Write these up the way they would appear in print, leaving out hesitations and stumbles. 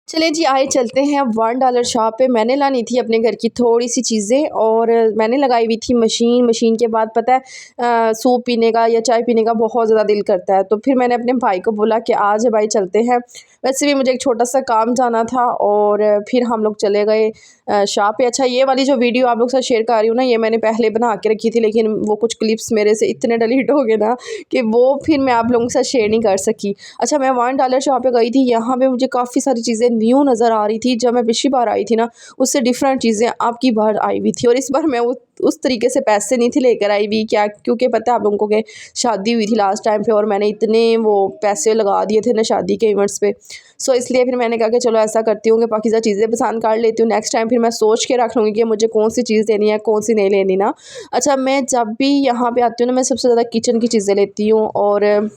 चलें जी, आए चलते हैं $1 शॉप पे। मैंने लानी थी अपने घर की थोड़ी सी चीज़ें और मैंने लगाई हुई थी मशीन के बाद पता है सूप पीने का या चाय पीने का बहुत ज़्यादा दिल करता है। तो फिर मैंने अपने भाई को बोला कि आज भाई चलते हैं। वैसे भी मुझे एक छोटा सा काम जाना था और फिर हम लोग चले गए शॉप पे। अच्छा, ये वाली जो वीडियो आप लोग के साथ शेयर कर रही हूँ ना, ये मैंने पहले बना के रखी थी, लेकिन वो कुछ क्लिप्स मेरे से इतने डिलीट हो गए ना कि वो फिर मैं आप लोगों के साथ शेयर नहीं कर सकी। अच्छा, मैं $1 शॉप पे गई थी। यहाँ पे मुझे काफ़ी सारी चीज़ें न्यू नज़र आ रही थी। जब मैं पिछली बार आई थी ना, उससे डिफरेंट चीज़ें अब की बार आई हुई थी और इस बार मैं उस तरीके से पैसे नहीं थी लेकर आई हुई, क्या क्योंकि पता है आप लोगों को कि शादी हुई थी लास्ट टाइम पे और मैंने इतने वो पैसे लगा दिए थे ना शादी के इवेंट्स पे। सो इसलिए फिर मैंने कहा कि चलो ऐसा करती हूँ कि पाकिज़ा चीज़ें पसंद कर लेती हूँ। नेक्स्ट टाइम फिर मैं सोच के रख लूँगी कि मुझे कौन सी चीज़ लेनी है, कौन सी नहीं लेनी ना। अच्छा, मैं जब भी यहाँ पे आती हूँ ना, मैं सबसे ज़्यादा किचन की चीज़ें लेती हूँ और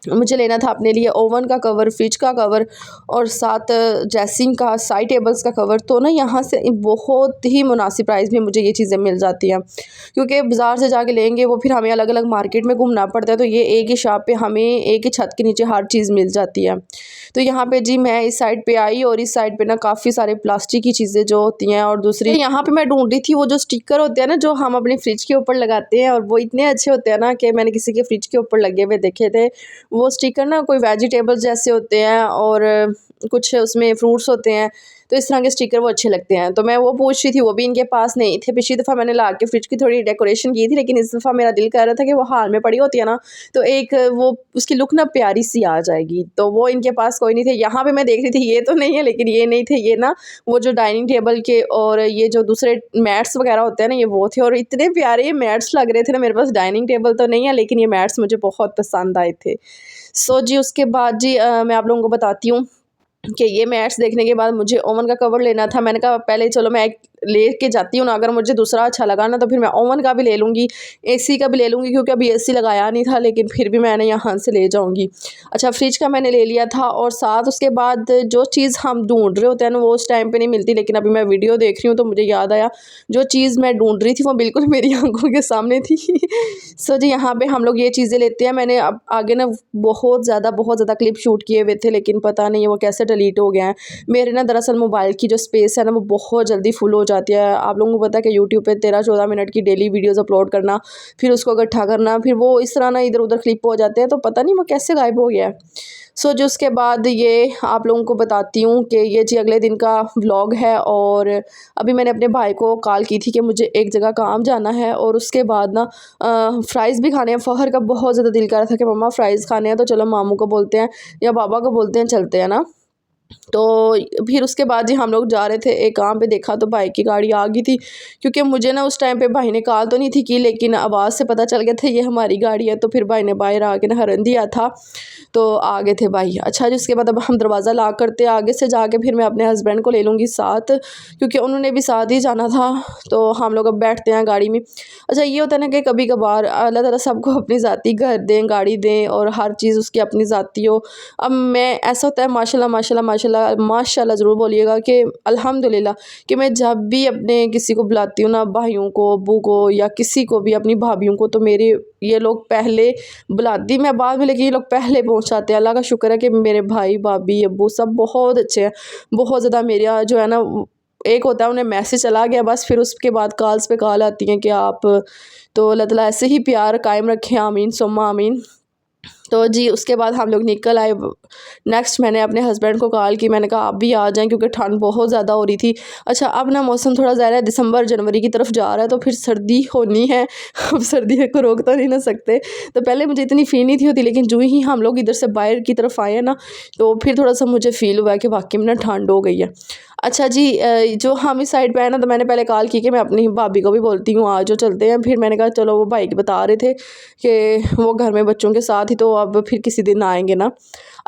मुझे लेना था अपने लिए ओवन का कवर, फ्रिज का कवर और साथ ड्रेसिंग का, साइड टेबल्स का कवर। तो ना यहाँ से बहुत ही मुनासिब प्राइस में मुझे ये चीज़ें मिल जाती हैं, क्योंकि बाज़ार से जाके लेंगे वो फिर हमें अलग अलग मार्केट में घूमना पड़ता है। तो ये एक ही शॉप पे हमें एक ही छत के नीचे हर चीज़ मिल जाती है। तो यहाँ पे जी मैं इस साइड पे आई और इस साइड पे ना काफ़ी सारे प्लास्टिक की चीज़ें जो होती हैं और दूसरी यहाँ पे मैं ढूंढ रही थी वो जो स्टिकर होते हैं ना, जो हम अपने फ्रिज के ऊपर लगाते हैं, और वो इतने अच्छे होते हैं ना कि मैंने किसी के फ्रिज के ऊपर लगे हुए देखे थे। वो स्टिकर ना कोई वेजिटेबल्स जैसे होते हैं और कुछ उसमें फ्रूट्स होते हैं, तो इस तरह के स्टिकर वो अच्छे लगते हैं। तो मैं वो पूछ रही थी, वो भी इनके पास नहीं थे। पिछली दफ़ा मैंने ला के फ्रिज की थोड़ी डेकोरेशन की थी, लेकिन इस दफ़ा मेरा दिल कर रहा था कि वो हाल में पड़ी होती है ना, तो एक वो उसकी लुक ना प्यारी सी आ जाएगी। तो वो इनके पास कोई नहीं थे। यहाँ पे मैं देख रही थी ये तो नहीं है, लेकिन ये नहीं थे। ये ना वो जो डाइनिंग टेबल के और ये जो दूसरे मैट्स वगैरह होते हैं ना, ये वो थे और इतने प्यारे मैट्स लग रहे थे ना। मेरे पास डाइनिंग टेबल तो नहीं है, लेकिन ये मैट्स मुझे बहुत पसंद आए थे। सो जी उसके बाद जी मैं आप लोगों को बताती हूँ कि ये मैट्स देखने के बाद मुझे ओवन का कवर लेना था। मैंने कहा पहले चलो मैं एक ले के जाती हूँ ना, अगर मुझे दूसरा अच्छा लगा ना तो फिर मैं ओवन का भी ले लूँगी, एसी का भी ले लूँगी, क्योंकि अभी एसी लगाया नहीं था, लेकिन फिर भी मैंने यहाँ से ले जाऊँगी। अच्छा, फ्रिज का मैंने ले लिया था और साथ उसके बाद जो चीज़ हम ढूंढ रहे होते हैं ना, वो उस टाइम पे नहीं मिलती, लेकिन अभी मैं वीडियो देख रही हूँ तो मुझे याद आया जो चीज़ मैं ढूंढ रही थी वो बिल्कुल मेरी आंखों के सामने थी। सो जी यहाँ पे हम लोग ये चीज़ें लेते हैं। मैंने अब आगे ना बहुत ज़्यादा क्लिप शूट किए हुए थे, लेकिन पता नहीं वो कैसे डिलीट हो गया है। मेरे ना दरअसल मोबाइल की जो स्पेस है ना, वो बहुत जल्दी फुल हो जाती है। आप लोगों को पता है कि यूट्यूब पे 13-14 मिनट की डेली वीडियोस अपलोड करना, फिर उसको इकट्ठा करना, फिर वो इस तरह ना इधर उधर क्लिप हो जाते हैं, तो पता नहीं वो कैसे गायब हो गया है। सो जो उसके बाद ये आप लोगों को बताती हूँ कि ये जी अगले दिन का व्लॉग है और अभी मैंने अपने भाई को कॉल की थी कि मुझे एक जगह काम जाना है और उसके बाद ना फ़्राइज़ भी खाने हैं। फ़हर का बहुत ज़्यादा दिल कर रहा था कि मम्मा फ़्राइज़ खाने हैं, तो चलो मामू को बोलते हैं या बाबा को बोलते हैं, चलते हैं ना। तो फिर उसके बाद जी हम लोग जा रहे थे एक काम पे, देखा तो भाई की गाड़ी आ गई थी, क्योंकि मुझे ना उस टाइम पे भाई ने कॉल तो नहीं थी की, लेकिन आवाज़ से पता चल गया था ये हमारी गाड़ी है। तो फिर भाई ने बाहर आके ना हॉर्न दिया था, तो आ गए थे भाई। अच्छा जी उसके बाद अब हम दरवाज़ा लॉक करते आगे से जाके, फिर मैं अपने हस्बैंड को ले लूँगी साथ, क्योंकि उन्होंने भी साथ ही जाना था। तो हम लोग अब बैठते हैं गाड़ी में। अच्छा, ये होता है ना कि कभी कभार अल्लाह ताला सबको अपनी ज़ाती घर दें, गाड़ी दें और हर चीज़ उसकी अपनी ज़ाती हो। अब मैं ऐसा होता है माशाल्लाह माशाल्लाह माशाल्लाह माशाल्लाह ज़रूर बोलिएगा कि अल्हम्दुलिल्लाह, कि मैं जब भी अपने किसी को बुलाती हूँ ना, भाइयों को, अब्बू को या किसी को भी, अपनी भाभियों को, तो मेरे ये लोग पहले बुलाती मैं बाद में, लेकिन ये लोग पहले पहुँचाते हैं। अल्लाह का शुक्र है कि मेरे भाई भाभी अब्बू सब बहुत अच्छे हैं, बहुत ज़्यादा। मेरे यहाँ जो है ना, एक होता है उन्हें मैसेज चला गया बस, फिर उसके बाद कॉल्स पे कॉल आती हैं कि आप, तो अल्लाह ताला ऐसे ही प्यार कायम रखें, आमीन सुम्मा आमीन। तो जी उसके बाद हम लोग निकल आए। नेक्स्ट मैंने अपने हस्बैंड को कॉल की, मैंने कहा आप भी आ जाएं, क्योंकि ठंड बहुत ज़्यादा हो रही थी। अच्छा, अब ना मौसम थोड़ा ज़्यादा दिसंबर जनवरी की तरफ जा रहा है, तो फिर सर्दी होनी है। अब सर्दी को रोक तो नहीं ना सकते। तो पहले मुझे इतनी फील नहीं थी होती, लेकिन जो ही हम लोग इधर से बाहर की तरफ आए ना, तो फिर थोड़ा सा मुझे फील हुआ कि वाकई में ना ठंड हो गई है। अच्छा जी जो हम इस साइड पे आए ना, तो मैंने पहले कॉल की कि मैं अपनी भाभी को भी बोलती हूँ आ जाओ चलते हैं। फिर मैंने कहा चलो, वो भाई बता रहे थे कि वो घर में बच्चों के साथ ही, तो अब फिर किसी दिन आएंगे ना।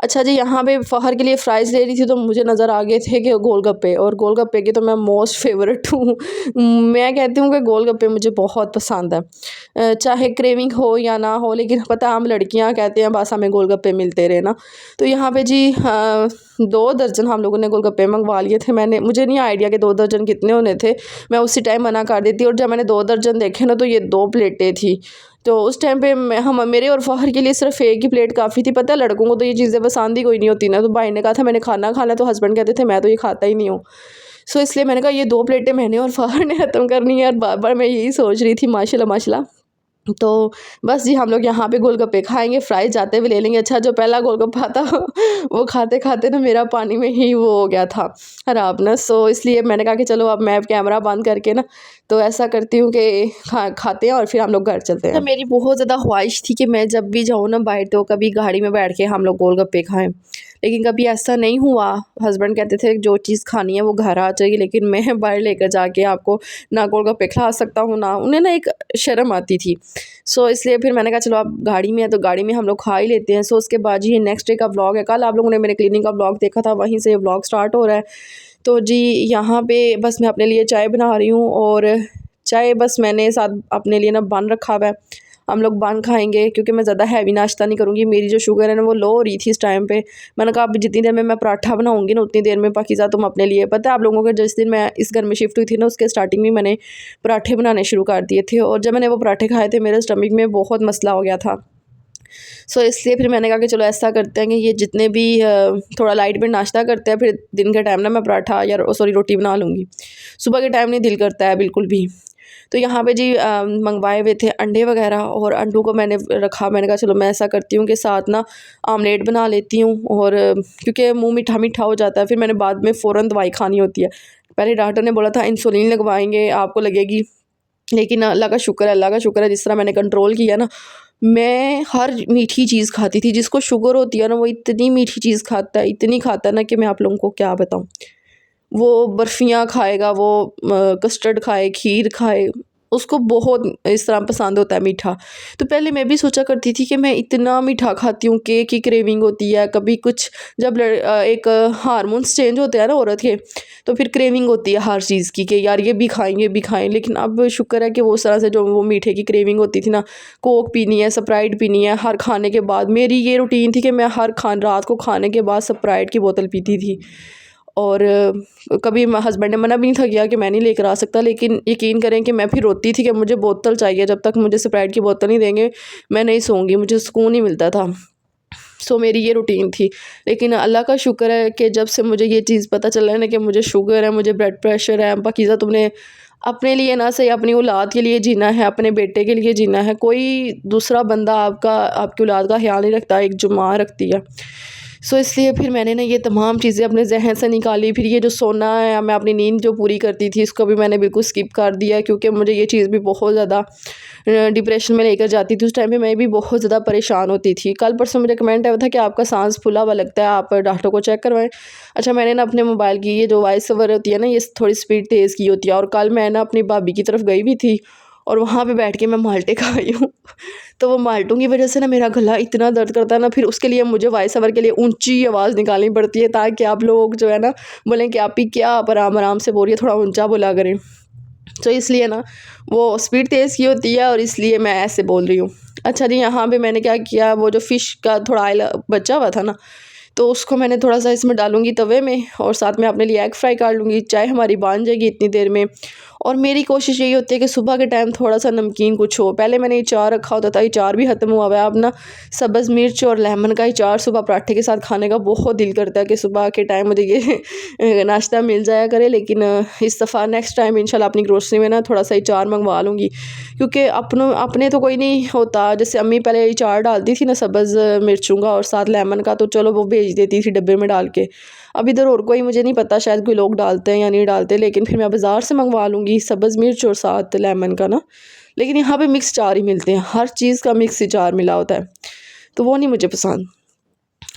अच्छा जी यहाँ पे फ़हर के लिए फ़्राइज़ ले रही थी, तो मुझे नज़र आ गए थे कि गोलगप्पे, और गोलगप्पे की तो मैं मोस्ट फेवरेट हूँ। मैं कहती हूँ कि गोलगप्पे मुझे बहुत पसंद है, चाहे क्रेविंग हो या ना हो, लेकिन पता हम लड़कियाँ कहते हैं बस हमें गोलगप्पे मिलते रहे ना। तो यहाँ पे जी 2 दर्जन हम लोगों ने गोलगप्पे मंगवा लिए थे। मुझे नहीं आइडिया कि 2 दर्जन कितने होने थे, मैं उसी टाइम मना कर देती, और जब मैंने 2 दर्जन देखे ना, तो ये 2 प्लेटें थी। तो उस टाइम पे हम मेरे और फ़ाहर के लिए सिर्फ एक ही प्लेट काफ़ी थी। पता है लड़कों को तो ये चीज़ें पसंद ही कोई नहीं होती ना, तो भाई ने कहा था मैंने खाना खाना, तो हस्बैंड कहते थे मैं तो ये खाता ही नहीं हूँ। सो इसलिए मैंने कहा ये 2 प्लेटें मैंने और फ़ाहर ने ख़त्म करनी है, और बार-बार मैं यही सोच रही थी माशाल्लाह माशाल्लाह। तो बस जी हम लोग यहाँ पे गोलगप्पे खाएँगे, फ्राइज़ जाते हुए ले लेंगे। अच्छा जो पहला गोलगप्पा था वो खाते-खाते ना मेरा पानी में ही वो हो गया था ख़राबनस। सो इसलिए मैंने कहा कि चलो अब मैं कैमरा बंद करके ना तो ऐसा करती हूँ कि खाते हैं और फिर हम लोग घर चलते हैं। तो मेरी बहुत ज़्यादा ख्वाहिश थी कि मैं जब भी जाऊँ ना बाहर तो कभी गाड़ी में बैठ के हम लोग गोलगप्पे खाएँ, लेकिन कभी ऐसा नहीं हुआ। हस्बैंड कहते थे जो चीज़ खानी है वो घर आ जाएगी, लेकिन मैं बाहर लेकर जाके आपको ना गोलगप्पे खिला सकता हूँ, ना उन्हें ना एक शर्म आती थी। सो इसलिए फिर मैंने कहा चलो अब गाड़ी में है तो गाड़ी में हम लोग खा ही लेते हैं। सो उसके बाद जी ये नेक्स्ट डे का व्लॉग है। कल आप लोगों ने मेरे क्लिनिक का व्लॉग देखा था, वहीं से व्लॉग स्टार्ट हो रहा है। तो जी यहाँ पे बस मैं अपने लिए चाय बना रही हूँ, और चाय बस मैंने साथ अपने लिए ना बन रखा हुआ है। हम लोग बन खाएंगे क्योंकि मैं ज़्यादा हैवी नाश्ता नहीं करूँगी। मेरी जो शुगर है ना वो लो हो रही थी इस टाइम पे। मैंने कहा अब जितनी देर में मैं पराठा बनाऊँगी ना उतनी देर में पाकिज़ा तुम अपने लिए, पता है आप लोगों को जिस दिन मैं इस घर में शिफ्ट हुई थी ना उसके स्टार्टिंग में मैंने पराठे बनाने शुरू कर दिए थे, और जब मैंने वो पराठे खाए थे मेरे स्टमक में बहुत मसला हो गया था। सो इसलिए फिर मैंने कहा कि चलो ऐसा करते हैं कि ये जितने भी थोड़ा लाइट में नाश्ता करते हैं, फिर दिन के टाइम ना मैं पराठा या सॉरी रोटी बना लूँगी। सुबह के टाइम नहीं दिल करता है बिल्कुल भी। तो यहाँ पे जी मंगवाए हुए थे अंडे वगैरह, और अंडों को मैंने रखा। मैंने कहा चलो मैं ऐसा करती हूँ कि साथ ना आमलेट बना लेती हूँ, और क्योंकि मुँह मीठा मीठा हो जाता है, फिर मैंने बाद में फ़ौरन दवाई खानी होती है। पहले डॉक्टर ने बोला था इंसुलिन लगवाएंगे आपको लगेगी, लेकिन अल्लाह का शुक्र है जिस तरह मैंने कंट्रोल किया ना। मैं हर मीठी चीज़ खाती थी, जिसको शुगर होती है ना वो इतनी मीठी चीज़ खाता है, इतनी खाता है ना कि मैं आप लोगों को क्या बताऊँ। वो बर्फ़ियाँ खाएगा, वो कस्टर्ड खाए, खीर खाए, उसको बहुत इस तरह पसंद होता है मीठा। तो पहले मैं भी सोचा करती थी कि मैं इतना मीठा खाती हूँ, केक की क्रेविंग होती है, कभी कुछ जब एक हार्मोन्स चेंज होते हैं ना औरत के, तो फिर क्रेविंग होती है हर चीज़ की कि यार ये भी खाएँ, ये भी खाएँ। लेकिन अब शुक्र है कि वो उस तरह से जो वो मीठे की क्रेविंग होती थी ना, कोक पीनी है, स्प्राइट पीनी है हर खाने के बाद। मेरी ये रूटीन थी कि मैं रात को खाने के बाद स्प्राइट की बोतल पीती थी। और कभी हस्बैंड ने मना भी नहीं था किया कि मैं नहीं लेकर आ सकता, लेकिन यकीन करें कि मैं फिर रोती थी कि मुझे बोतल चाहिए, जब तक मुझे स्प्राइट की बोतल नहीं देंगे मैं नहीं सोऊंगी, मुझे सुकून नहीं मिलता था। सो मेरी ये रूटीन थी। लेकिन अल्लाह का शुक्र है कि जब से मुझे ये चीज़ पता चला है ना कि मुझे शुगर है, मुझे ब्लड प्रेशर है, पाकीज़ा तुमने अपने लिए ना सही अपनी औलाद के लिए जीना है, अपने बेटे के लिए जीना है। कोई दूसरा बंदा आपकी औलाद का ख्याल नहीं रखता, एक जो माँ रखती है। सो इसलिए फिर मैंने ना ये तमाम चीज़ें अपने ज़हन से निकाली। फिर ये जो सोना है, मैं अपनी नींद जो पूरी करती थी इसको भी मैंने बिल्कुल स्किप कर दिया, क्योंकि मुझे ये चीज़ भी बहुत ज़्यादा डिप्रेशन में लेकर जाती थी। उस टाइम पे मैं भी बहुत ज़्यादा परेशान होती थी। कल परसों मुझे कमेंट आया था कि आपका सांस फूला हुआ लगता है, आप डॉक्टर को चेक करवाएं। अच्छा मैंने ना अपने मोबाइल की ये जो वॉइस ओवर होती है ना, ये थोड़ी स्पीड तेज़ की होती है, और कल मैं ना अपनी भाभी की तरफ गई भी थी और वहाँ पे बैठ के मैं माल्टे खाई हूँ। तो वो माल्टों की वजह से ना मेरा गला इतना दर्द करता है ना, फिर उसके लिए मुझे वॉइस ओवर के लिए ऊंची आवाज़ निकालनी पड़ती है, ताकि आप लोग जो है ना बोलें कि आप ही क्या आप आराम आराम से बोल रही है, थोड़ा ऊंचा बोला करें। तो इसलिए ना वो स्पीड तेज़ की होती है, और इसलिए मैं ऐसे बोल रही हूँ। अच्छा जी यहाँ पे मैंने क्या किया, वो जो फ़िश का थोड़ा ऑयल बचा हुआ था ना, तो उसको मैंने थोड़ा सा इसमें डालूंगी तवे में, और साथ में अपने लिए एग फ्राई कर लूँगी। चाय हमारी बन जाएगी इतनी देर में। और मेरी कोशिश यही होती है कि सुबह के टाइम थोड़ा सा नमकीन कुछ हो। पहले मैंने अचार रखा होता था, अचार भी ख़त्म हुआ हुआ है। अब ना सब्ज़ मिर्च और लेमन का अचार सुबह पराठे के साथ खाने का बहुत दिल करता है कि सुबह के टाइम मुझे ये नाश्ता मिल जाया करे। लेकिन इस दफ़ा नेक्स्ट टाइम इंशाल्लाह अपनी ग्रोसरी में ना थोड़ा सा अचार मंगवा लूँगी, क्योंकि अपने तो कोई नहीं होता। जैसे अम्मी पहले अचार डालती थी ना सब्ज़ मिर्चों का और साथ लेमन का, तो चलो वो भेज देती थी डब्बे में डाल के। अब इधर और कोई मुझे नहीं पता, शायद कोई लोग डालते हैं या नहीं डालते, लेकिन फिर मैं बाज़ार से मंगवा लूँगी सब्ज़ मिर्च और साथ लेमन का ना। लेकिन यहाँ पे मिक्स अचार ही मिलते हैं, हर चीज़ का मिक्स अचार मिला होता है, तो वो नहीं मुझे पसंद।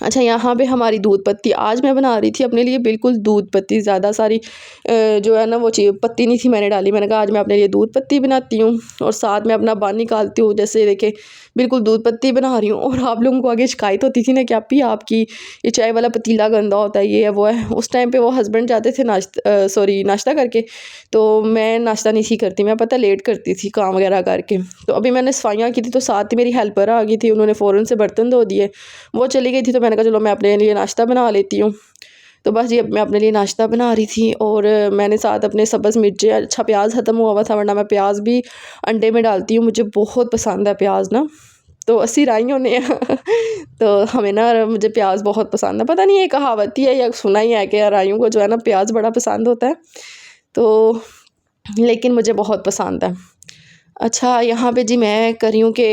अच्छा यहाँ पे हमारी दूध पत्ती आज मैं बना रही थी अपने लिए, बिल्कुल दूध पत्ती, ज़्यादा सारी जो है ना वो चीज़ पत्ती नहीं थी मैंने डाली। मैंने कहा आज मैं अपने लिए दूध पत्ती बनाती हूँ और साथ में अपना पानी निकालती हूँ। जैसे देखे बिल्कुल दूध पत्ती बना रही हूँ। और आप लोगों को आगे शिकायत होती थी ना कि आप ही आपकी ये चाय वाला पतीला गंदा होता है, ये है वो है। उस टाइम पर वो हस्बैंड जाते थे नाश्ता करके, तो मैं नाश्ता नहीं थी करती, मैं पता लेट करती थी काम वगैरह करके। तो अभी मैंने सफाइयाँ की थी, तो साथ ही मेरी हेल्पर आ गई थी, उन्होंने फ़ौरन से बर्तन धो दिए। वो चली गई थी, तो मैंने कहा चलो मैं अपने लिए नाश्ता बना लेती हूँ। तो बस ये अब मैं अपने लिए नाश्ता बना रही थी और मैंने साथ अपने सब्ज़ मिर्चें, अच्छा प्याज ख़त्म हुआ था वरना मैं प्याज भी अंडे में डालती हूँ, मुझे बहुत पसंद है प्याज ना। तो अस्सी राइयों ने तो हमें ना मुझे प्याज बहुत पसंद है, पता नहीं ये कहावत ही है या सुना ही है कि राइयों को जो है ना प्याज बड़ा पसंद होता है, तो लेकिन मुझे बहुत पसंद है। अच्छा, यहाँ पे जी मैं कर रही हूँ कि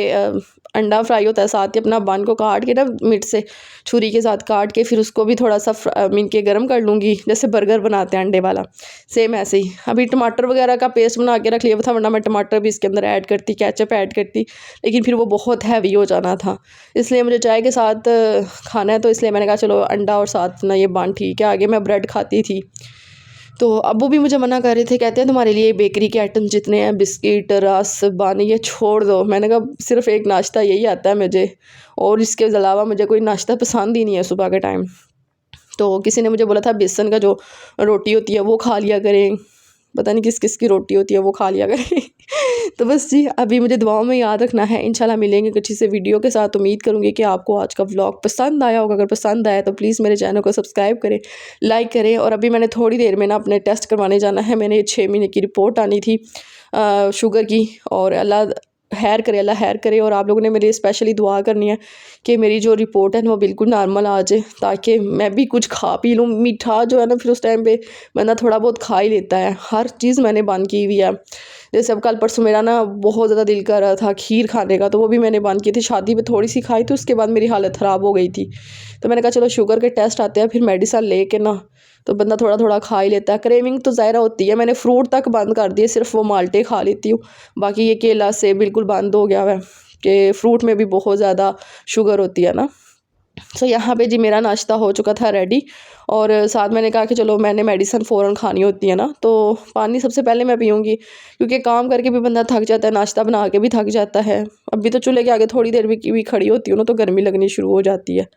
अंडा फ्राई होता है, साथ ही अपना बन को काट के ना मिर्च से छुरी के साथ काट के फिर उसको भी थोड़ा सा मीन के गर्म कर लूँगी, जैसे बर्गर बनाते हैं अंडे वाला, सेम ऐसे ही। अभी टमाटर वगैरह का पेस्ट बना के रख लिया था, वरना मैं टमाटर भी इसके अंदर ऐड करती, केचप ऐड करती, लेकिन फिर वो बहुत हैवी हो जाना था, इसलिए मुझे चाय के साथ खाना है, तो इसलिए मैंने कहा चलो अंडा और साथ ना ये बन ठीक है। आगे मैं ब्रेड खाती थी, तो अब्बू भी मुझे मना कर रहे थे, कहते हैं तुम्हारे लिए बेकरी के आइटम जितने हैं, बिस्किट, रस, बानी, ये छोड़ दो। मैंने कहा सिर्फ़ एक नाश्ता यही आता है मुझे, और इसके अलावा मुझे कोई नाश्ता पसंद ही नहीं है सुबह के टाइम। तो किसी ने मुझे बोला था बेसन का जो रोटी होती है वो खा लिया करें, पता नहीं किस किस की रोटी होती है वो खा लिया करें। तो बस जी, अभी मुझे दुआओं में याद रखना है। इंशाल्लाह मिलेंगे कुछ अच्छी से वीडियो के साथ। उम्मीद करूँगी कि आपको आज का व्लॉग पसंद आया होगा। अगर पसंद आया तो प्लीज़ मेरे चैनल को सब्सक्राइब करें, लाइक करें। और अभी मैंने थोड़ी देर में ना अपने टेस्ट करवाने जाना है। मैंने 6 महीने की रिपोर्ट आनी थी शुगर की, और अल्लाह खैर करे। और आप लोगों ने मेरे लिए स्पेशली दुआ करनी है कि मेरी जो रिपोर्ट है ना वो बिल्कुल नॉर्मल आ जाए, ताकि मैं भी कुछ खा पी लूँ। मीठा जो है ना फिर उस टाइम पे बंदा थोड़ा बहुत खा ही लेता है, हर चीज़ मैंने बंद की हुई है। जैसे अब कल परसों मेरा ना बहुत ज़्यादा दिल कर रहा था खीर खाने का, तो वो भी मैंने बंद की थी। शादी में थोड़ी सी खाई थी, उसके बाद मेरी हालत ख़राब हो गई थी। तो मैंने कहा चलो शुगर के टेस्ट आते हैं, फिर मेडिसन ले के ना तो बंदा थोड़ा थोड़ा खा ही लेता है। क्रेविंग तो ज़ाहिर होती है, मैंने फ्रूट तक बंद कर दिए, सिर्फ वो माल्टे खा लेती हूँ। बाकी ये केला सेब बिल्कुल बंद हो गया है कि फ्रूट में भी बहुत ज़्यादा शुगर होती है ना। तो यहाँ पे जी मेरा नाश्ता हो चुका था रेडी, और साथ मैंने कहा कि चलो मैंने मेडिसन फ़ौरन खानी होती है ना, तो पानी सबसे पहले मैं पीऊँगी, क्योंकि काम करके भी बंदा थक जाता है, नाश्ता बना के भी थक जाता है। अभी तो चूल्हे के आगे थोड़ी देर भी खड़ी होती हूँ ना तो गर्मी लगनी शुरू हो जाती है।